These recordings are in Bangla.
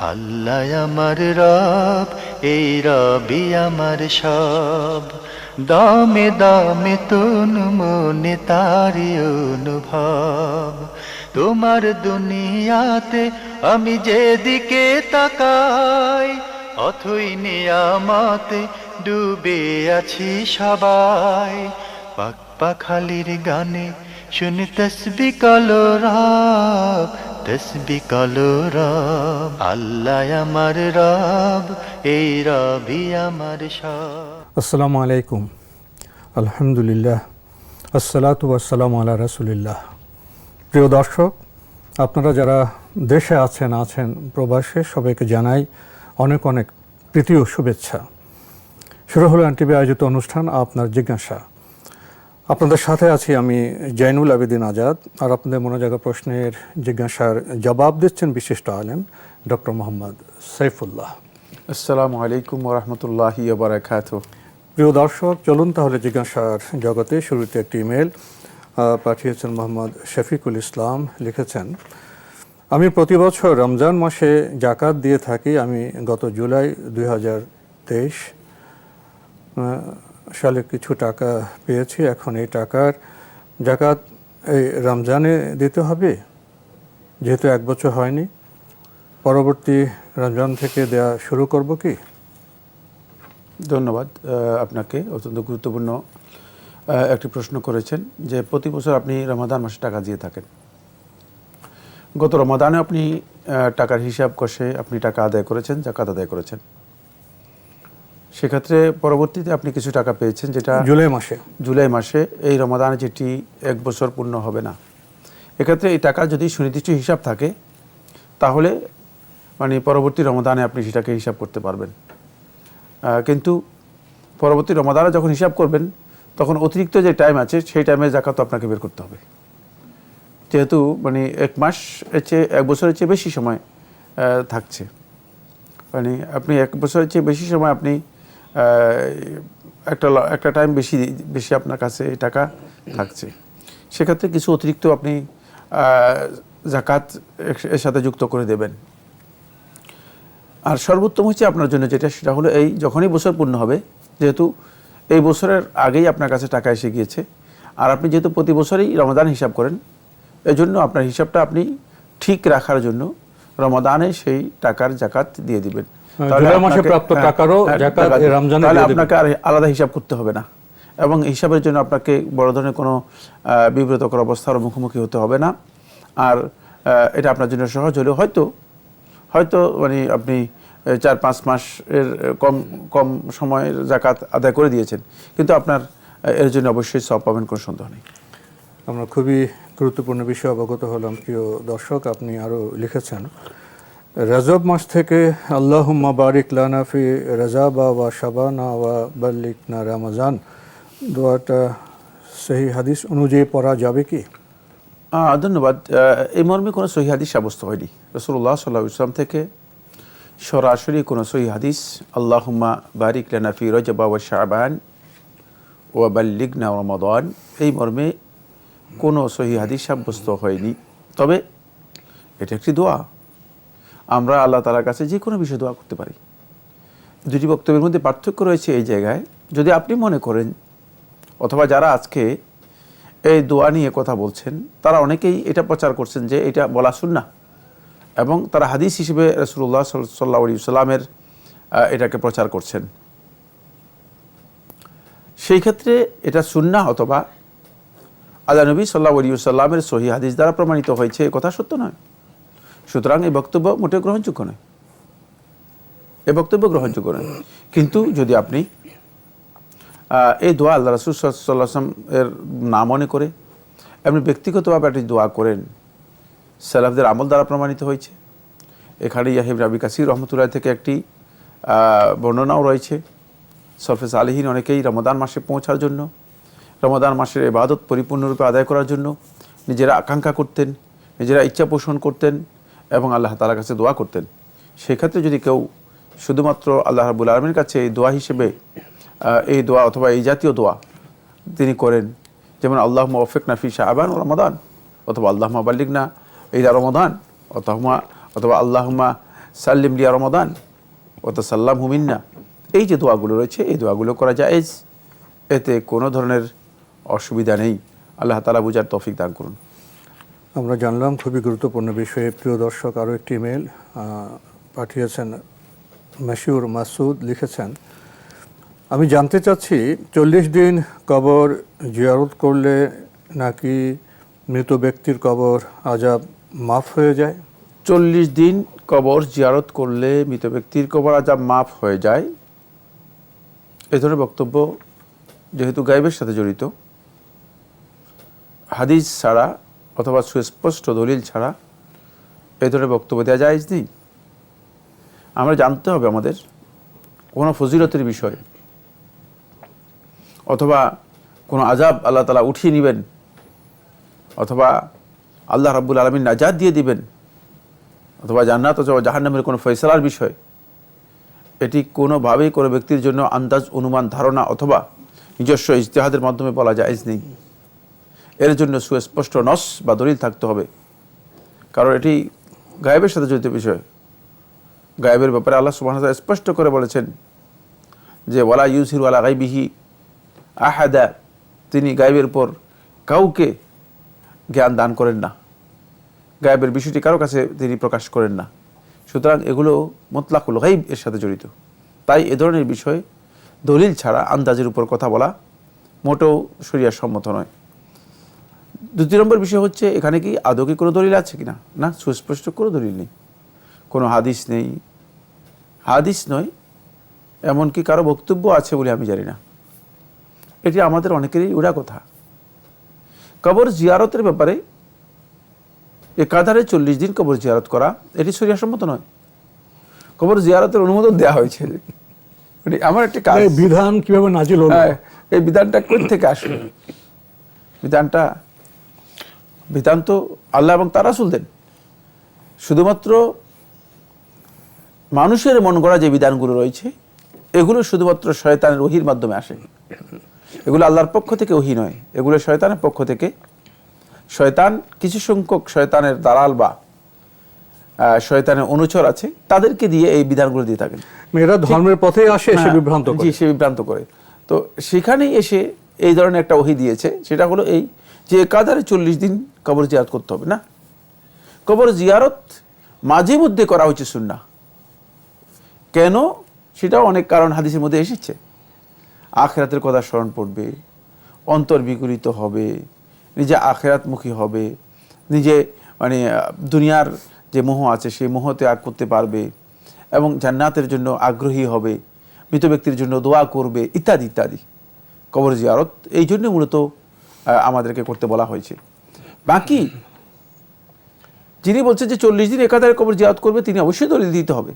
আল্লাহ আমার রব, এই রবি আমার সব। দামে দামে তন মনে তারি অনুভব। তোমার দুনিয়াতে আমি যেদিকে তাকাই, অথই নিয়ামতে ডুবে আছি সবাই। পাক পাখালির গানে শুনি তসবি কালো রব, তসবি কালো রব। আল্লাহ আমার রব, এই রবি আমার সব। আসসালামু আলাইকুম, আলহামদুলিল্লাহ, আসসালাতু ওয়াসসালামু আলা রাসূলিল্লাহ। প্রিয় দর্শক, আপনারা যারা দেশে আছেন প্রবাসে, সবাইকে জানাই অনেক অনেক প্রীতি ও শুভেচ্ছা। শুরু হলো এনটিভি আয়োজিত অনুষ্ঠান আপনার জিজ্ঞাসা। আপনাদের সাথে আছি আমি জয়নুল আবেদিন আজাদ, আর আপনাদের মনোজাগা প্রশ্নের জিজ্ঞাসার জবাব দিচ্ছেন বিশিষ্ট আলেম ডক্টর মোহাম্মদ সাইফুল্লাহ। আসসালামু আলাইকুম ওয়া রাহমাতুল্লাহি ওয়া বারাকাতুহু। প্রিয় দর্শক, চলুন তাহলে জিজ্ঞাসার জগতে। শুরুতে একটি ইমেল পাঠিয়েছেন মোহাম্মদ শফিকুল ইসলাম। লিখেছেন, আমি প্রতি বছর রমজান মাসে জাকাত দিয়ে থাকি। আমি গত জুলাই 2023 সালে কিছু টাকা পেয়েছি। এখন এই টাকার জাকাত এই রমজানে দিতে হবে, যেহেতু এক বছর হয়নি। পরবর্তী রমজান থেকে দেয়া শুরু করব কি? ধন্যবাদ আপনাকে। অত্যন্ত গুরুত্বপূর্ণ একটি প্রশ্ন করেছেন যে প্রতি বছর আপনি রমাদান মাসে টাকা দিয়ে থাকেন। গত রমাদানে আপনি টাকার হিসাব কষে আপনি টাকা আদায় করেছেন, জাকাত আদায় করেছেন। সেক্ষেত্রে পরবর্তীতে আপনি কিছু টাকা পেয়েছেন, যেটা জুলাই মাসে এই রমাদানে যেটি এক বছর পূর্ণ হবে না। এক্ষেত্রে এই টাকার যদি সুনির্দিষ্ট হিসাব থাকে, তাহলে মানে পরবর্তী রমাদানে আপনি সেটাকে হিসাব করতে পারবেন। কিন্তু পরবর্তী রমাদানে যখন হিসাব করবেন, তখন অতিরিক্ত যে টাইম আছে সেই টাইমে জাকাত আপনাকে বের করতে হবে। যেহেতু মানে এক বছরের চেয়ে বেশি সময় থাকছে, মানে আপনি এক বছরের চেয়ে বেশি সময় আপনি একটা টাইম বেশি আপনার কাছে এই টাকা থাকছে। সেক্ষেত্রে কিছু অতিরিক্ত আপনি জাকাত এর সাথে যুক্ত করে দেবেন। আর সর্বোত্তম হচ্ছে আপনার জন্য সেটা হলো এই যখনই বছর পূর্ণ হবে, যেহেতু এই বছরের আগেই আপনার কাছে টাকা এসে গিয়েছে, আর আপনি যেহেতু প্রতি বছরই রমাদান হিসাব করেন, এজন্য আপনার হিসাবটা আপনি ঠিক রাখার জন্য রমাদানে সেই টাকার জাকাত দিয়ে দিবেন। তাহলে আপনাকে আর আলাদা হিসাব করতে হবে না, এবং হিসাবের জন্য আপনাকে বড় ধরনের কোনো বিব্রতকর অবস্থার মুখোমুখি হতে হবে না। আর এটা আপনার জন্য সহজ হলেও হয়তো মানে আপনি 4-5 মাসের কম সময়ের জাকাত আদায় করে দিয়েছেন, কিন্তু আপনার এর জন্য অবশ্যই সওয়াব পাবেন, কোনো সন্দেহ নেই। আমরা খুবই গুরুত্বপূর্ণ বিষয় অবগত হলাম। প্রিয় দর্শক, আপনি আরও লিখেছেন, রজব মাস থেকে আল্লাহুম্মা বারিক লানা ফি রজাবা ওয়া শাবানা ওয়া বাল্লিগনা রমজান দোয়াটা সহি হাদিস অনুযায়ী পড়া যাবে কি? ধন্যবাদ। এই মর্মে কোনো সহি হাদিস সাব্যস্ত হয়নি। রাসূলুল্লাহ সাল্লাল্লাহু আলাইহি ওয়াসাল্লাম থেকে সরাসরি কোনো সহি হাদিস আল্লাহুম্মা বারিক লানা ফি রজবা ওয়া শাবান ওয়া বাল্লিগনা রমাদান এই মর্মে কোনো সহি হাদিস সাব্যস্ত হয়নি। তবে এটা একটি দোয়া। আমরা আল্লাহ তাআলার কাছে যে কোনো বিষয়ে দোয়া করতে পারি। দুটি বক্তব্যের মধ্যে পার্থক্য রয়েছে এই জায়গায়। যদি আপনি মনে করেন, অথবা যারা আজকে এই দোয়া নিয়ে কথা বলছেন, তারা অনেকেই এটা প্রচার করছেন যে এটা বলা সুন্নাহ, এবং তারা হাদিস হিসেবে রাসূলুল্লাহ সাল্লাল্লাহু আলাইহি ওয়াসাল্লামের এটাকে প্রচার করছেন। সেই ক্ষেত্রে এটা সুন্নাহ অথবা আল্লাহ নবী সাল্লাল্লাহু আলাইহি ওয়াসাল্লামের সহিহ হাদিস দ্বারা প্রমাণিত হয়েছে, এ কথা সত্য নয়। সুতরাং এই বক্তব্য মোটেও গ্রহণযোগ্য নয়, কিন্তু যদি আপনি এই দোয়া আল্লাহ রাসূল সাল্লাল্লাহু আলাইহি ওয়াসাল্লাম এর নাম মনে করে আপনি ব্যক্তিগতভাবে একটি দোয়া করেন, সালাফদের আমল দ্বারা প্রমাণিত হয়েছে। এখানে ইয়াহিয়া ইবনে আবি কাসির রাহমাতুল্লাহ থেকে একটি বর্ণনাও রয়েছে। সলফে সালেহীন অনেকেই রমাদান মাসে পৌঁছার জন্য, রমাদান মাসের ইবাদত পরিপূর্ণরূপে আদায় করার জন্য নিজেরা আকাঙ্ক্ষা করতেন, নিজেরা ইচ্ছা পোষণ করতেন এবং আল্লাহ তাআলার কাছে দোয়া করতেন। সেক্ষেত্রে যদি কেউ শুধুমাত্র আল্লাহ রাব্বুল আলামিনের কাছে এই দোয়া হিসেবে এই দোয়া অথবা এই জাতীয় দোয়া তিনি করেন, যেমন আল্লাহুম্মা ওয়াফিকনা ফি শাবান ওয়া রমাদান, অথবা আল্লাহুম্মা বাল্লিগনা ইলা রমাদান, অথবা আল্লাহুম্মা সাল্লিম লিয়া রমাদান ও তাসাল্লাম হুমিন্না, এই যে দোয়াগুলো রয়েছে এই দোয়াগুলো করা জায়েজ, এতে কোনো ধরনের অসুবিধা নেই। আল্লাহ তাআলা বুঝার তৌফিক দান করুন। আমরা জানলাম খুবই গুরুত্বপূর্ণ বিষয়ে। প্রিয় দর্শক, আরও একটি ইমেল পাঠিয়েছেন মাশিউর মাসুদ, লিখেছেন, আমি জানতে চাচ্ছি 40 দিন কবর জিয়ারত করলে নাকি মৃত ব্যক্তির কবর আযাব মাফ হয়ে যায়? 40 দিন কবর জিয়ারত করলে মৃত ব্যক্তির কবর আযাব মাফ হয়ে যায়, এ ধরনের বক্তব্য যেহেতু গায়েবের সাথে জড়িত, হাদিস ছাড়া অথবা সুস্পষ্ট দলিল ছাড়া এই ধরনের বক্তব্য দেওয়া জায়েজ নেই। আমরা জানতে হবে আমাদের কোনো ফজিলতের বিষয় অথবা কোনো আযাব আল্লাহ তাআলা উঠিয়ে নেবেন অথবা আল্লাহ রাব্বুল আলামিন নাজাত দিয়ে দিবেন অথবা জান্নাত অথবা জাহান্নামের কোনো ফয়সালার বিষয়, এটি কোনোভাবেই কোনো ব্যক্তির জন্য আন্দাজ, অনুমান, ধারণা অথবা নিজস্ব ইজতিহাদের মাধ্যমে বলা জায়েজ নেই। এর জন্য সুস্পষ্ট নস বা দলিল থাকতে হবে, কারণ এটি গায়েবের সাথে জড়িত বিষয়। গায়েবের ব্যাপারে আল্লাহ সুবহানাহু ওয়া তাআলা স্পষ্ট করে বলেছেন যে ওয়ালা ইউযহিরু আলা গায়বিহি আহাদা, তিনি গায়েবের উপর কাউকে জ্ঞান দান করেন না, গায়েবের বিষয়টি কারো কাছে তিনি প্রকাশ করেন না। সুতরাং এগুলো মুতলাকুল গায়ব এর সাথে জড়িত। তাই এ ধরনের বিষয় দলিল ছাড়া আন্দাজের উপর কথা বলা মোটেও শরিয়ার সম্মত নয়। 2 নম্বর বিষয় হচ্ছে এখানে কি আদৌ কি কোনো দলিল আছে কিনা? না, সুস্পষ্ট কোনো দলিল নেই, কোনো হাদিস নেই। হাদিস নয়, এমনকি কারো বক্তব্য আছে বলে আমি জানি না। এটি আমাদের অনেকেরই উড়া কথা। কবর জিয়ারতের ব্যাপারে একাধারে 40 দিন কবর জিয়ারত করা এটি শরিয়াসম্মত নয়। কবর জিয়ারতের অনুমোদন দেওয়া হয়েছে, আমার একটি কাজ। বিধান কিভাবে নাজিল হলো? এই বিধানটা কোথা থেকে আসলো? বিধান তো আল্লাহ এবং তার রাসূল দেন। শুধুমাত্র মানুষের মন গড়া যে বিধানগুলো রয়েছে এগুলো শুধুমাত্র শয়তানের ওহীর মাধ্যমে আসে। এগুলো আল্লাহর পক্ষ থেকে ওহী নয়, এগুলো শয়তানের পক্ষ থেকে। শয়তান কিছু সংখ্যক শয়তানের দালাল বা শয়তানের অনুচর আছে, তাদেরকে দিয়ে এই বিধানগুলো দিয়ে থাকেন। এরা ধর্মের পথে আসে, এসে বিভ্রান্ত করে। জি, সে বিভ্রান্ত করে। তো সেখানেই এসে এই ধরনের একটা ওহী দিয়েছে, সেটা হলো এই যে একাধারে 40 দিন কবর জিয়ারত করতে হবে না। কবর জিয়ারত মাঝে মধ্যে করা হচ্ছে সুন্নাহ। কেন? সেটাও অনেক কারণ হাদিসের মধ্যে এসেছে। আখিরাতের কথা স্মরণ পড়বে, অন্তর বিগলিত হবে, নিজে আখিরাতমুখী হবে, নিজে দুনিয়ার যে মোহ আছে সেই মোহ ত্যাগ করতে পারবে এবং জান্নাতের জন্য আগ্রহী হবে, মৃত ব্যক্তির জন্য দোয়া করবে, ইত্যাদি ইত্যাদি। কবর জিয়ারত এই জন্য মূলত আমাদেরকে করতে বলা হয়েছে। বাকি যিনি বলছেন যে 40 দিন একাধারে কবর জিয়ারত করবে, তিনি অবশ্যই দলিল দিতে হবে,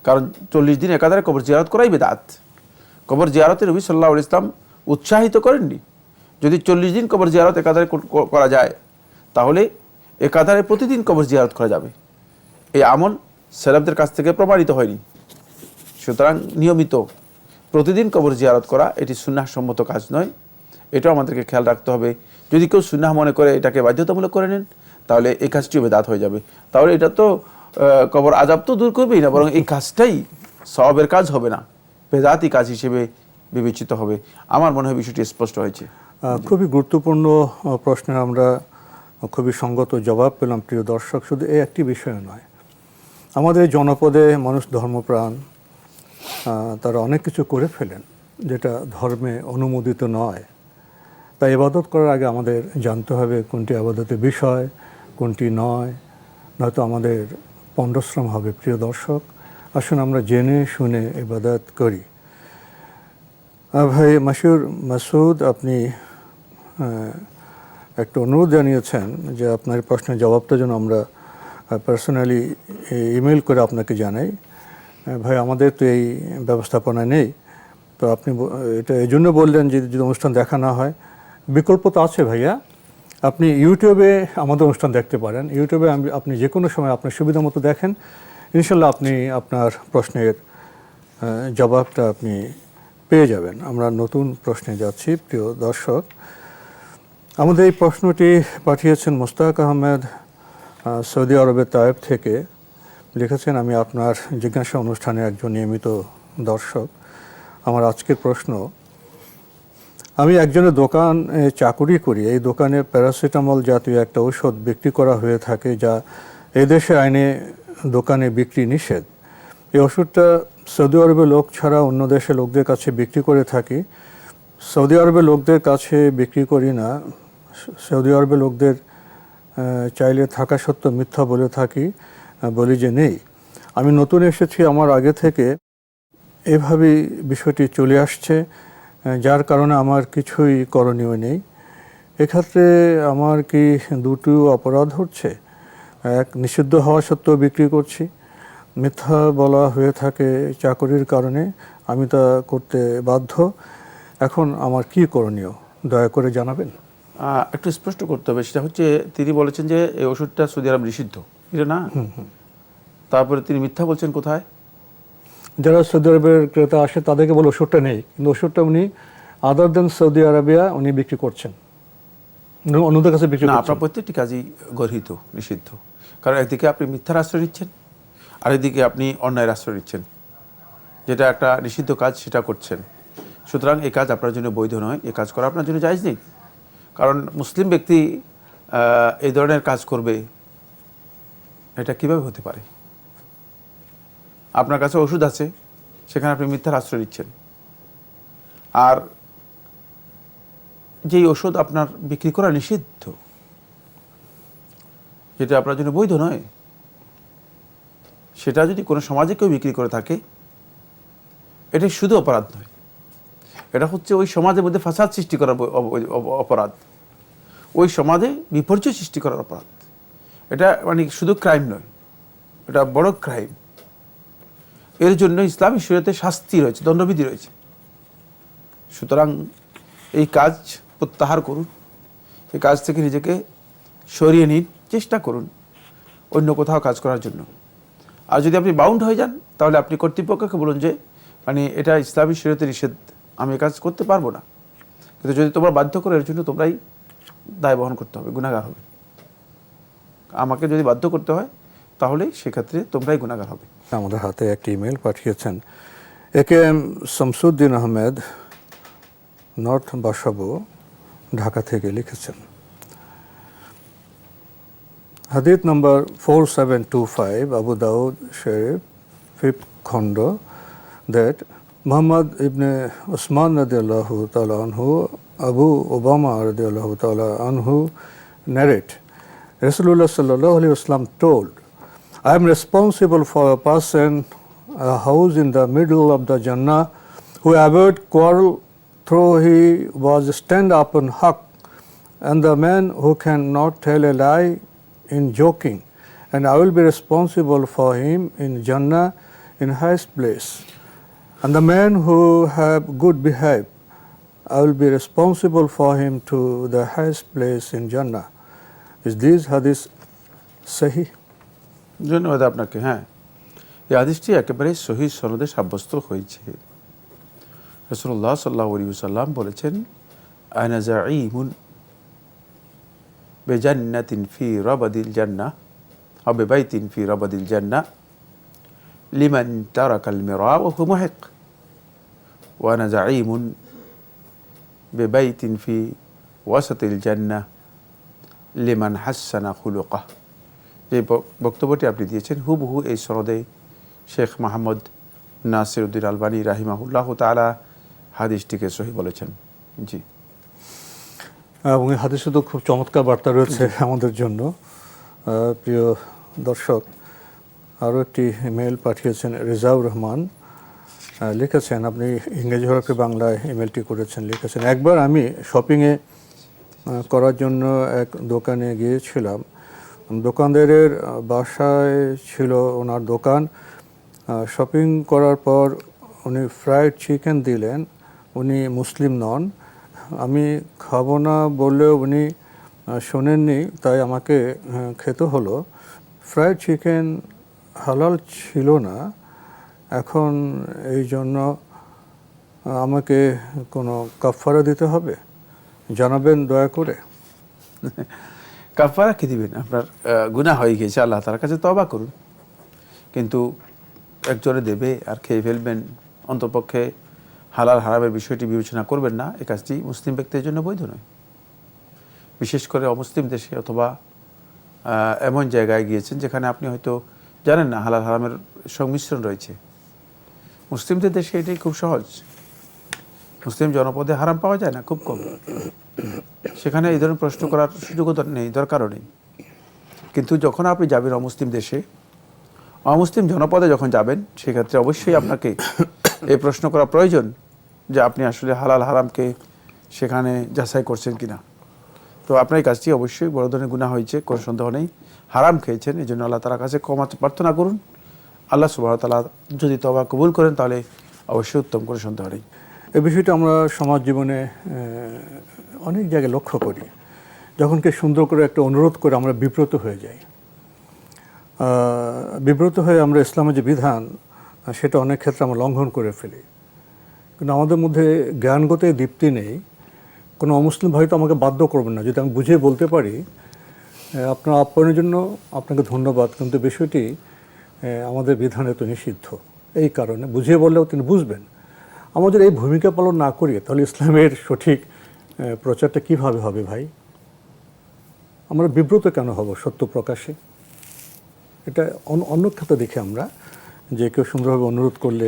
কারণ 40 দিন একাধারে কবর জিয়ারত করাই বিদআত। কবর জিয়ারতে নবী সাল্লাল্লাহু আলাইহি ওয়াসাল্লাম উৎসাহিত করেননি। যদি 40 দিন কবর জিয়ারত একাধারে করা যায়, তাহলে একাধারে প্রতিদিন কবর জিয়ারত করা যাবে। এই আমল সালাফদের কাছ থেকে প্রমাণিত হয়নি। সুতরাং নিয়মিত প্রতিদিন কবর জিয়ারত করা এটি সুন্নাহ সম্মত কাজ নয়। এটাও আমাদেরকে খেয়াল রাখতে হবে। যদি কেউ সুন্নাহ মনে করে এটাকে বাধ্যতামূলক করে নেন, তাহলে এই কাজটিও বেদাত হয়ে যাবে। তাহলে এটা তো কবর আযাব তো দূর করবেই না, বরং এই কাজটাই সওয়াবের কাজ হবে না, বেদাতি কাজ হিসেবে বিবেচিত হবে। আমার মনে হয় বিষয়টি স্পষ্ট হয়েছে। খুবই গুরুত্বপূর্ণ প্রশ্নের আমরা খুবই সঙ্গত জবাব পেলাম প্রিয় দর্শক। শুধু এই একটি বিষয় নয়, আমাদের জনপদে মানুষ ধর্মপ্রাণ, তারা অনেক কিছু করে ফেলেন যেটা ধর্মে অনুমোদিত নয়। তাই ইবাদত করার আগে আমাদের জানতে হবে কোনটি ইবাদতের বিষয়, কোনটি নয়, নয়তো আমাদের পণ্ডশ্রম হবে। প্রিয় দর্শক, আসুন আমরা জেনে শুনে ইবাদত করি। ভাই মাশিউর মাসুদ, আপনি একটা অনুরোধ জানিয়েছেন যে আপনার প্রশ্নের জবাবটা যেন আমরা পার্সোনালি ইমেল করে আপনাকে জানাই। ভাই, আমাদের তো এই ব্যবস্থাপনা নেই, তো আপনি এটা এই জন্য বললেন যে যদি অনুষ্ঠান দেখা না হয়, বিকল্প তো আছে ভাইয়া। আপনি ইউটিউবে আমাদের অনুষ্ঠান দেখতে পারেন। ইউটিউবে আপনি যে কোনো সময় আপনার সুবিধা মতো দেখেন, ইনশাল্লাহ আপনি আপনার প্রশ্নের জবাবটা আপনি পেয়ে যাবেন। আমরা নতুন প্রশ্নে যাচ্ছি। প্রিয় দর্শক, আমাদের এই প্রশ্নটি পাঠিয়েছেন মোস্তাক আহমেদ সৌদি আরবের তায়েব থেকে। লিখেছেন, আমি আপনার জিজ্ঞাসা অনুষ্ঠানে একজন নিয়মিত দর্শক। আমার আজকের প্রশ্ন, আমি একজনের দোকানে চাকুরি করি। এই দোকানে প্যারাসিটামল জাতীয় একটা ঔষধ বিক্রি করা হয়ে থাকে, যা এদেশে আইনে দোকানে বিক্রি নিষেধ। এই ওষুধটা সৌদি আরবের লোক ছাড়া অন্য দেশের লোকদের কাছে বিক্রি করে থাকি। সৌদি আরবের লোকদের কাছে বিক্রি করি না। সৌদি আরবের লোকদের চাইলে থাকা সত্ত্বেও মিথ্যা বলে থাকি, বলি যে নেই। আমি নতুন এসেছি, আমার আগে থেকে এভাবেই বিষয়টি চলে আসছে, যার কারণে আমার কিছুই করণীয় নেই। এক্ষেত্রে আমার কি দুটো অপরাধ হচ্ছে? এক, নিষিদ্ধ হওয়া সত্ত্বেও বিক্রি করছি, মিথ্যা বলা হয়ে থাকে চাকরির কারণে, আমি তা করতে বাধ্য। এখন আমার কি করণীয়, দয়া করে জানাবেন। একটু স্পষ্ট করতে হবে, সেটা হচ্ছে তিনি বলেছেন যে এই ওষুধটা সৌদি আরব নিষিদ্ধ, এটা না? তারপরে তিনি মিথ্যা বলছেন কোথায়? যারা সৌদি আরবের ক্রেতা আসে তাদেরকে বলে ওষুধটা নেই, কিন্তু ওষুধটা উনি আদার দেন সৌদি আরবিয়া উনি বিক্রি করছেন, অন্যদের কাছে বিক্রি না, করছেন। আপনার প্রত্যেকটি কাজই গর্হিত, নিষিদ্ধ। কারণ একদিকে আপনি মিথ্যার আশ্রয় নিচ্ছেন, আরেকদিকে আপনি অন্যায়ের আশ্রয় নিচ্ছেন। যেটা একটা নিষিদ্ধ কাজ সেটা করছেন। সুতরাং এই কাজ আপনার জন্য বৈধ নয়, এই কাজ করা আপনার জন্য জায়েজ নেই। কারণ মুসলিম ব্যক্তি এই ধরনের কাজ করবে, এটা কিভাবে হতে পারে? আপনার কাছে ওষুধ আছে, সেখানে আপনি মিথ্যার আশ্রয় নিচ্ছেন। আর যেই ওষুধ আপনার বিক্রি করা নিষিদ্ধ, যেটা আপনার জন্য বৈধ নয়, সেটা যদি কোনো সমাজে কেউ বিক্রি করে থাকে, এটা শুধু অপরাধ নয়, এটা হচ্ছে ওই সমাজের মধ্যে ফাসাদ সৃষ্টি করার অপরাধ, ওই সমাজে বিপর্যয় সৃষ্টি করার অপরাধ। এটা মানে শুধু ক্রাইম নয়, এটা বড় ক্রাইম। এর জন্য ইসলামী শরীয়তে শাস্তি রয়েছে, দণ্ডবিধি রয়েছে। সুতরাং এই কাজ প্রত্যাহার করুন, এই কাজ থেকে নিজেকে সরিয়ে নিন, চেষ্টা করুন অন্য কোথাও কাজ করার জন্য। আর যদি আপনি বাউন্ড হয়ে যান, তাহলে আপনি কর্তৃপক্ষকে বলুন যে মানে এটা ইসলামী শরীয়তে নিষেধ, আমি কাজ করতে পারবো না। কিন্তু যদি তোমরা বাধ্য করো, এর জন্য তোমরাই দায় বহন করতে হবে, গুনাহগার হবে। আমাকে যদি বাধ্য করতে হয়, তাহলে সেক্ষেত্রে তোমরাই গুনাহগার হবে। আমাদের হাতে একটি ইমেল পাঠিয়েছেন একে এম শামসুদ্দিন আহমেদ, নর্থ বাসাবো, ঢাকা থেকে লিখেছেন, হাদিস নম্বর 4725, Abu Dawud Sharif, 5th খণ্ড, that Muhammad ibn Usman radiallahu ta'ala anhu, Abu Obama radiallahu ta'ala anhu narrate, Rasulullah sallallahu alaihi wasallam told, I am responsible for a person, a house in the middle of the Jannah, who avoid quarrel though he was stand up on haqq, and the man who cannot tell a lie in joking, and I will be responsible for him in Jannah in highest place. And the man who have good behave, I will be responsible for him to the highest place in Jannah. Is this hadith sahih? ধন্যবাদ আপনাকে। হ্যাঁ, এই হাদিসটি একেবারে সহিহ সনদে সাব্যস্ত হয়েছে। রাসূলুল্লাহ সাল্লাল্লাহু আলাইহি ওয়াসাল্লাম বলেছেন, আনা যাঈমুন বিজান্নাতিন ফি রাবাদিল জান্নাহ আও বিবাইতিন ফি রাবাদিল জান্নাহ লিমান তারাকাল মিরা ওয়া হুয়া মুহিক ওয়া আনা যাঈমুন বিবাইতিন ফি ওয়াসাতিল জান্নাহ লিমান হাসানা খুলুকাহ। যে বক্তব্যটি আপনি দিয়েছেন হুবহু এই সনদে শেখ মোহাম্মদ নাসিরউদ্দিন আলবানী রাহিমাহুল্লাহ তাআলা হাদিসটিকে সহিহ বলেছেন। জি, এবং এই হাদিসে তো খুব চমৎকার বার্তা রয়েছে আমাদের জন্য। প্রিয় দর্শক, আরও একটি ইমেল পাঠিয়েছেন রেজাউর রহমান, লিখেছেন, আপনি ইংরেজি হরফে বাংলায় ইমেলটি করেছেন, লিখেছেন, একবার আমি শপিংয়ে করার জন্য এক দোকানে গিয়েছিলাম। দোকানদারের বাসায় ছিল ওনার দোকান। শপিং করার পর উনি ফ্রাইড চিকেন দিলেন। উনি মুসলিম নন। আমি খাবো না বললেও উনি শোনেননি, তাই আমাকে খেতে হলো। ফ্রাইড চিকেন হালাল ছিল না। এখন এই জন্য আমাকে কোনো কাফারা দিতে হবে? জানাবেন দয়া করে। কাফারা কি দিবেন? আপনার গুনাহ হয়ে গিয়েছে, আল্লাহ তাআলার কাছে তওবা করুন। কিন্তু একজনে দেবে আর খেয়ে ফেলবেন, অন্তপক্ষে হালাল হারামের বিষয়টি বিবেচনা করবেন না, এই কাজটি মুসলিম ব্যক্তির জন্য বৈধ নয়। বিশেষ করে অমুসলিম দেশে অথবা এমন জায়গায় গিয়েছেন যেখানে আপনি হয়তো জানেন না হালাল হারামের সংমিশ্রণ রয়েছে। মুসলিমদের দেশে এটাই খুব সহজ। মুসলিম জনপদে হারাম পাওয়া যায় না, খুব কম। সেখানে এই ধরনের প্রশ্ন করার সুযোগও নেই, দরকারও নেই। কিন্তু যখন আপনি যাবেন অমুসলিম দেশে, অমুসলিম জনপদে যখন যাবেন, সেক্ষেত্রে অবশ্যই আপনাকে এই প্রশ্ন করা প্রয়োজন যে আপনি আসলে হালাল হারামকে সেখানে যাচাই করছেন কিনা। তো আপনার এই কাজটি অবশ্যই বড় ধরনের গুনাহ হয়েছে, কোনো সন্দেহ নেই। হারাম খেয়েছেন, এই জন্য আল্লাহ তাআলার কাছে ক্ষমা প্রার্থনা করুন। আল্লাহ সুবহানাহু ওয়া তাআলা যদি তওবা কবুল করেন তাহলে অবশ্যই উত্তম, কোনো সন্দেহ নেই। এই বিষয়টা আমরা সমাজ জীবনে অনেক জায়গায় লক্ষ্য করি। যখন কে সুন্দর করে একটা অনুরোধ করে আমরা বিব্রত হয়ে যাই, বিব্রত হয়ে আমরা ইসলামের যে বিধান সেটা অনেক ক্ষেত্রে আমরা লঙ্ঘন করে ফেলি। কিন্তু আমাদের মধ্যে জ্ঞানগত দীপ্তি নেই। কোনো অমুসলিম ভাই তো আমাকে বাধ্য করবেন না, যদি আমি বুঝিয়ে বলতে পারি আপনার আপ্যায়নের জন্য আপনাকে ধন্যবাদ, কিন্তু বিষয়টি আমাদের বিধানে তো নিষিদ্ধ, এই কারণে বুঝিয়ে বললেও তিনি বুঝবেন। আমাদের এই ভূমিকা পালন না করি তাহলে ইসলামের সঠিক প্রচারটা কিভাবে হবে ভাই? আমরা বিব্রত কেন হব সত্য প্রকাশে? এটা অন্য ক্ষেত্রে দেখি আমরা যে কেউ সুন্দরভাবে অনুরোধ করলে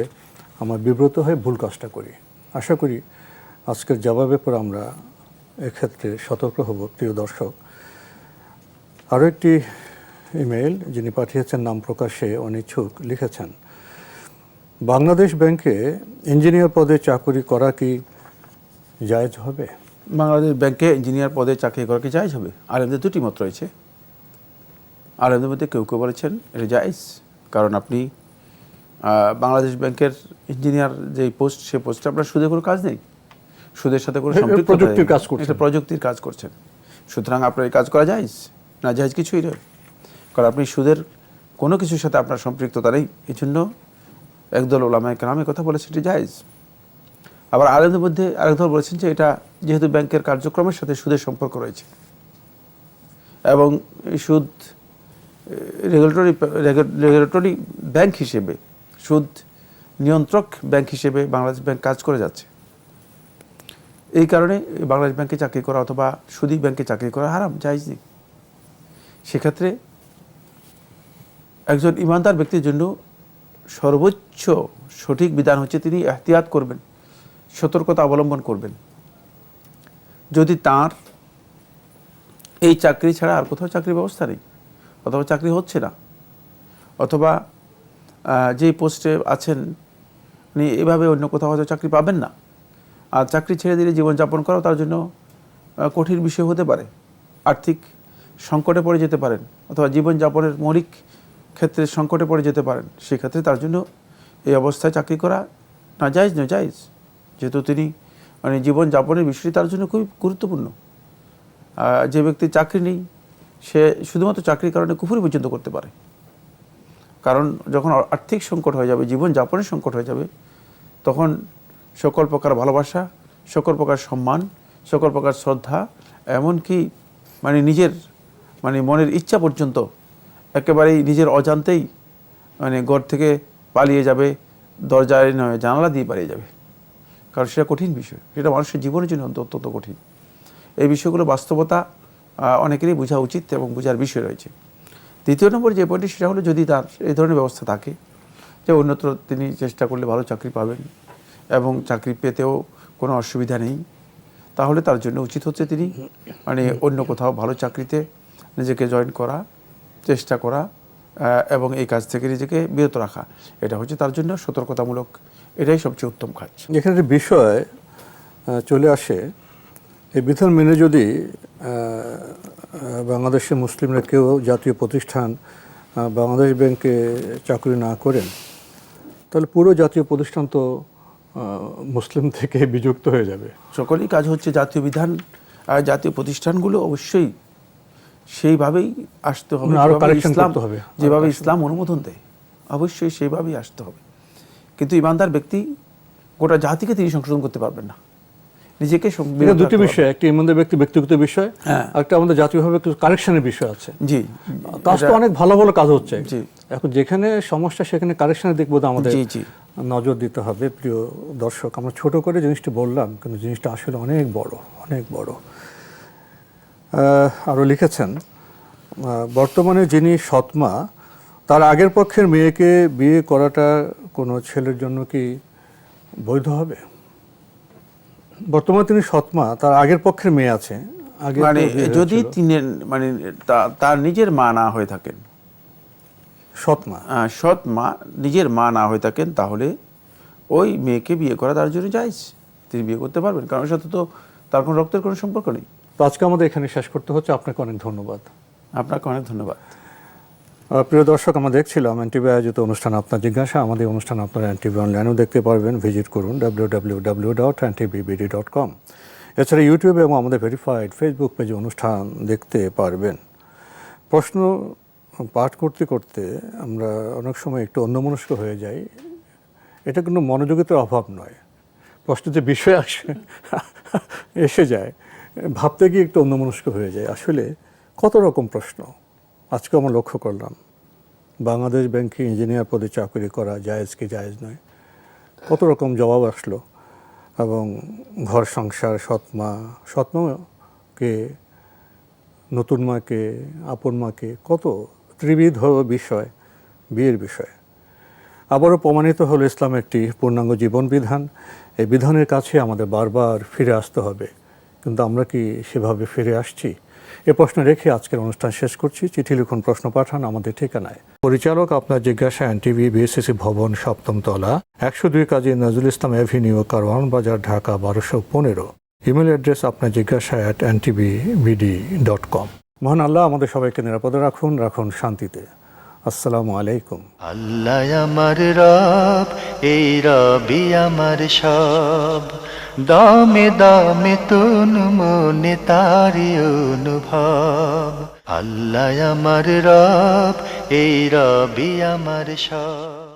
আমরা বিব্রত হয়ে ভুল কাজটা করি। আশা করি আজকের জবাবের পর আমরা এক্ষেত্রে সতর্ক হব। প্রিয় দর্শক, আরও একটি ইমেইল যিনি পাঠিয়েছেন নাম প্রকাশে অনিচ্ছুক, লিখেছেন, বাংলাদেশ ব্যাংকে ইঞ্জিনিয়ার পদে চাকরি করা কি জায়েজ হবে? বাংলাদেশ ব্যাংকে ইঞ্জিনিয়ার পদে চাকরি করা কি জায়েজ হবে? আলেমদের দুটি মত রয়েছে। আলেমদের মধ্যে কেউ কেউ বলেছেন এটা জায়েজ, কারণ আপনি বাংলাদেশ ব্যাংকের ইঞ্জিনিয়ার যে পোস্ট, সে পোস্টে আপনার সুদের কোনো কাজ নেই, সুদের সাথে কোনো সম্পৃক্ত প্রযুক্তির কাজ করছেন, এটা প্রযুক্তির কাজ করছেন। সুতরাং আপনার এই কাজ করা জায়েজ না, জায়েজ কিছুই নয়, কারণ আপনি সুদের কোনো কিছুর সাথে আপনার সম্পৃক্ততা নেই। এই জন্য একদল ওলামায়ে কেরাম কথা বলেছে এটি জায়েজ। আবার আলেমদের মধ্যে আরেক দল বলেছেন যে এটা যেহেতু ব্যাংকের কার্যক্রমের সাথে সুদের সম্পর্ক রয়েছে এবং এই সুদ রেগুলেটরি ব্যাংক হিসেবে, সুদ নিয়ন্ত্রক ব্যাংক হিসেবে বাংলাদেশ ব্যাংক কাজ করে যাচ্ছে, এই কারণে বাংলাদেশ ব্যাংকে চাকরি করা অথবা সুদী ব্যাংকে চাকরি করা হারাম, জায়েজ নেই। সেক্ষেত্রে একজন ইমানদার ব্যক্তির জন্য সর্বোচ্চ সঠিক বিধান হচ্ছে তিনি এহতিয়াত করবেন, সতর্কতা অবলম্বন করবেন। যদি তার এই চাকরি ছাড়া আর কোথাও চাকরির ব্যবস্থা নেই, অথবা চাকরি হচ্ছে না, অথবা যেই পোস্টে আছেন উনি এভাবে অন্য কোথাও হয়তো চাকরি পাবেন না, আর চাকরি ছেড়ে দিলে জীবনযাপন করাও তার জন্য কঠিন বিষয় হতে পারে, আর্থিক সংকটে পড়ে যেতে পারেন, অথবা জীবনযাপনের মৌলিক ক্ষেত্রে সংকটে পড়ে যেতে পারেন। সেক্ষেত্রে তার জন্য এই অবস্থায় চাকরি করা না জায়েজ নয়, জায়েজ, যেহেতু তিনি জীবনযাপনের বিষয়টি তার জন্য খুবই গুরুত্বপূর্ণ। যে ব্যক্তির চাকরি নেই সে শুধুমাত্র চাকরির কারণে কুফরি পর্যন্ত করতে পারে, কারণ যখন আর্থিক সংকট হয়ে যাবে, জীবনযাপনের সংকট হয়ে যাবে, তখন সকল প্রকার ভালোবাসা, সকল প্রকার সম্মান, সকল প্রকার শ্রদ্ধা, এমনকি নিজের মনের ইচ্ছা পর্যন্ত একেবারেই নিজের অজান্তেই ঘর থেকে পালিয়ে যাবে, দরজায় নয় জানালা দিয়ে পালিয়ে যাবে, কারণ সেটা কঠিন বিষয়, সেটা মানুষের জীবনের জন্য অত্যন্ত কঠিন। এই বিষয়গুলো বাস্তবতা অনেকেরই বোঝা উচিত এবং বোঝার বিষয় রয়েছে। দ্বিতীয় নম্বর যে পয়েন্টটি, সেটা হলো যদি তার এই ধরনের ব্যবস্থা থাকে যে অন্যত্র তিনি চেষ্টা করলে ভালো চাকরি পাবেন এবং চাকরি পেতেও কোনো অসুবিধা নেই, তাহলে তার জন্য উচিত হচ্ছে তিনি অন্য কোথাও ভালো চাকরিতে নিজেকে জয়েন করা, চেষ্টা করা এবং এই কাজ থেকে নিজেকে বিরত রাখা। এটা হচ্ছে তার জন্য সতর্কতামূলক, এটাই সবচেয়ে উত্তম কাজ। এখানে যে বিষয় চলে আসে, এই বিধান মেনে যদি বাংলাদেশের মুসলিমরা কেউ জাতীয় প্রতিষ্ঠান বাংলাদেশ ব্যাংকে চাকরি না করেন, তাহলে পুরো জাতীয় প্রতিষ্ঠান তো মুসলিম থেকে বিযুক্ত হয়ে যাবে। সকলেই কাজ হচ্ছে জাতীয় বিধান আর জাতীয় প্রতিষ্ঠানগুলো অবশ্যই সেইভাবেই আসতে হবে, যেভাবে ইসলাম অনুমোদন দেয়, অবশ্যই সেইভাবেই আসতে হবে। কিন্তু ইমানদার ব্যক্তি গোটা জাতিকে তিনি সংশোধন করতে পারবেন না, নিজেকে এটা দুটি বিষয়, একটি ইমানদার ব্যক্তিগত বিষয়, হ্যাঁ। একটা আমাদের জাতীয়ভাবে কিছু কারেকশনের বিষয় আছে। জি, কাজ তো অনেক ভালো ভালো কাজ হচ্ছে, জি। এখন যেখানে সমস্যা সেখানে কারেকশনের দিক বোধ আমাদের জি, জি। নজর দিতে হবে। প্রিয় দর্শক, আমরা ছোট করে জিনিসটি বললাম, কিন্তু জিনিসটা আসলে অনেক বড়, অনেক বড়। আরও লিখেছেন, বর্তমানে যিনি সৎমা, তার আগের পক্ষের মেয়েকে বিয়ে করাটা কোনো ছেলের জন্য কি বৈধ হবে? বর্তমানে তিনি সৎমা, তার আগের পক্ষের মেয়ে আছে, আগে মানে তো বিয়ে যদি হয়েছিল। তিনি মানে তার নিজের মা না হয়ে থাকেন, সৎমা, সৎ মা নিজের মা না হয়ে থাকেন, তাহলে ওই মেয়েকে বিয়ে করা তার জন্য জায়েজ, তিনি বিয়ে করতে পারবেন, কারণ ওর সাথে তো তার কোনো রক্তের কোনো সম্পর্ক নেই। তো আজকে আমাদের এখানে শেষ করতে হচ্ছে। আপনাকে অনেক ধন্যবাদ। আপনাকে অনেক ধন্যবাদ। প্রিয় দর্শক, আমরা দেখছিলাম এনটিভি আয়োজিত অনুষ্ঠান আপনার জিজ্ঞাসা। আমাদের অনুষ্ঠান আপনারা এনটিভি অনলাইনেও দেখতে পারবেন, ভিজিট করুন www.ntvbd.com। এছাড়া ইউটিউবে এবং আমাদের ভেরিফাইড ফেসবুক পেজে অনুষ্ঠান দেখতে পারবেন। প্রশ্ন পাঠ করতে করতে আমরা অনেক সময় একটু অন্যমনস্ক হয়ে যাই। এটা কোনো মনোযোগিতার অভাব নয়, প্রশ্ন যে বিষয় এসে যায়, ভাবতে গিয়ে একটু অন্যমনস্ক হয়ে যায়। আসলে কত রকম প্রশ্ন আজকে আমরা লক্ষ্য করলাম। বাংলাদেশ ব্যাংকে ইঞ্জিনিয়ার পদে চাকরি করা জায়েজ কি জায়েজ নয়, কত রকম জবাব আসলো। এবং ঘর সংসার, সৎমাকে, নতুন মাকে, আপন মাকে, কত ত্রিবিধ বিষয়, বিয়ের বিষয়। আবারও প্রমাণিত হলো ইসলাম একটি পূর্ণাঙ্গ জীবন বিধান। এই বিধানের কাছে আমাদের বারবার ফিরে আসতে হবে, কিন্তু আমরা কি সেভাবে ফিরে আসছি? এ প্রশ্ন রেখে আজকের অনুষ্ঠান শেষ করছি। চিঠি লিখুন, প্রশ্ন পাঠান আমাদের ঠিকানায়। পরিচালক আপনার জিজ্ঞাসা, এনটিভি, বিএসসিসি ভবন, ৭ম তলা, ১০২ কাজী নজরুল ইসলাম অ্যাভিনিউ, কারওয়ান বাজার, ঢাকা ১২১৫। ইমেল অ্যাড্রেস আপনার জিজ্ঞাসা @ntvbd.com। মহান আল্লাহ আমাদের সবাইকে নিরাপদে রাখুন, রাখুন শান্তিতে। আসসালামু আলাইকুম। আল্লাহ আমার রব, এই রবি আমার সব, দামে দামে তুন মনে তারি অনুভব। আল্লাহ আমার রব, এই রবি আমার সব।